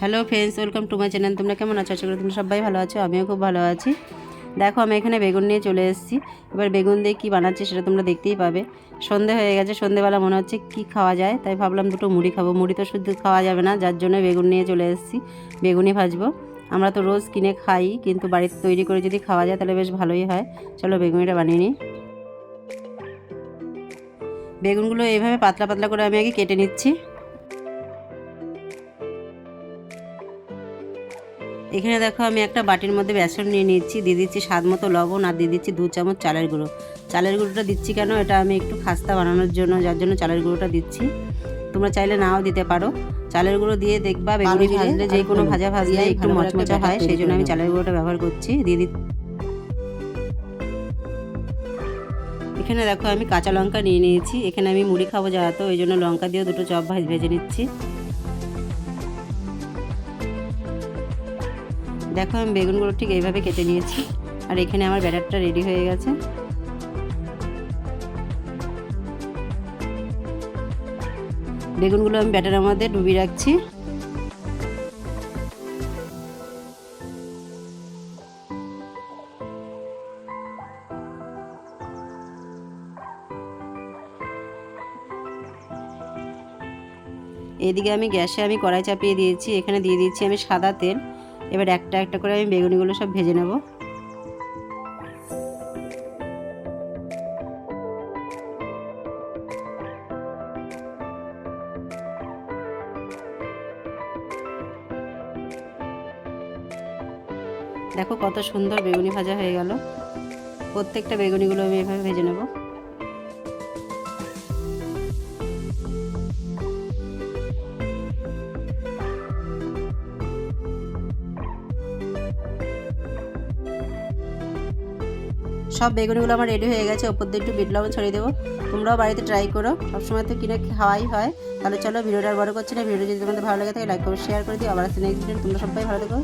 Hello friends, welcome to my channel. তোমরা কেমন আছো? আশা করি তোমরা সবাই ভালো আছো। আমিও খুব ভালো আছি। দেখো, আমি এখানে বেগুন নিয়ে চলে এসেছি। এবার বেগুন দিয়ে কী বানাচ্ছি সেটা তোমরা দেখতেই পাবে। সন্ধে হয়ে গেছে, সন্ধেবেলা মনে হচ্ছে কী খাওয়া যায়, তাই ভাবলাম দুটো মুড়ি খাবো। মুড়ি তো শুধু খাওয়া যাবে না, যার জন্য বেগুন নিয়ে চলে এসেছি। বেগুনই ভাজবো। আমরা তো রোজ কিনে খাই, কিন্তু বাড়িতে তৈরি করে যদি খাওয়া যায় তাহলে বেশ ভালোই হয়। চলো বেগুনিটা বানিয়ে নিই। বেগুনগুলো এইভাবে পাতলা পাতলা করে আমি আগে কেটে নিচ্ছি। এখানে দেখো, আমি একটা বাটির মধ্যে বেসন নিয়ে নিচ্ছি, দিয়ে দিচ্ছি স্বাদ মতো লবণ, আর দিয়ে দিচ্ছি 2 চামচ চালের গুঁড়ো। চালের গুঁড়োটা দিচ্ছি কেন, এটা আমি একটু খাস্তা বানানোর জন্য, যার জন্য চালের গুঁড়োটা দিচ্ছি। তোমরা চাইলে নাও দিতে পারো। চালের গুঁড়ো দিয়ে দেখবা বেগুনি ভাজলে, যে কোনো ভাজা ভাজলে একটু মচমচা হয়, সেই জন্য আমি চালের গুঁড়োটা ব্যবহার করছি। দিয়ে দিচ্ছি। এখানে দেখো, আমি কাঁচা লঙ্কা নিয়ে নিয়েছি। এখানে আমি মুড়ি খাবো তো ওই জন্য লঙ্কা দিয়েও দুটো চপ ভেজে নিচ্ছি। দেখো, আমি বেগুনগুলো ঠিক এইভাবে কেটে নিয়েছি। আর এখানে আমার ব্যাটারটা রেডি হয়ে গেছে। বেগুনগুলো আমি ব্যাটারের মধ্যে ডুবিয়ে রাখছি। এদিকে আমি গ্যাসে কড়াই চাপিয়ে দিয়েছি। এখানে দিয়ে দিচ্ছি আমি সাদা তেল। এবার একটা একটা করে আমি বেগুনিগুলো সব ভেজে নেব। দেখো কত সুন্দর বেগুনি ভাজা হয়ে গেল। প্রত্যেকটা বেগুনিগুলো আমি এভাবে ভেজে নেব। সব বেগুনিগুলো আমার রেডি হয়ে গেছে। ওপর দিয়ে একটু বিট লবণ ছড়িয়ে দেবো। তোমরাও বাড়িতে ট্রাই করো, সবসময় তো কিনে খাওয়াই হয়। তাহলে চলো, ভিডিওটা আর বড় করছি না। ভিডিও যদি তোমাদের ভালো লাগে থাকে লাইক করে শেয়ার করে দিও। আবার নেক্সট ভিডিও। তোমরা সবাই ভালো থেকো।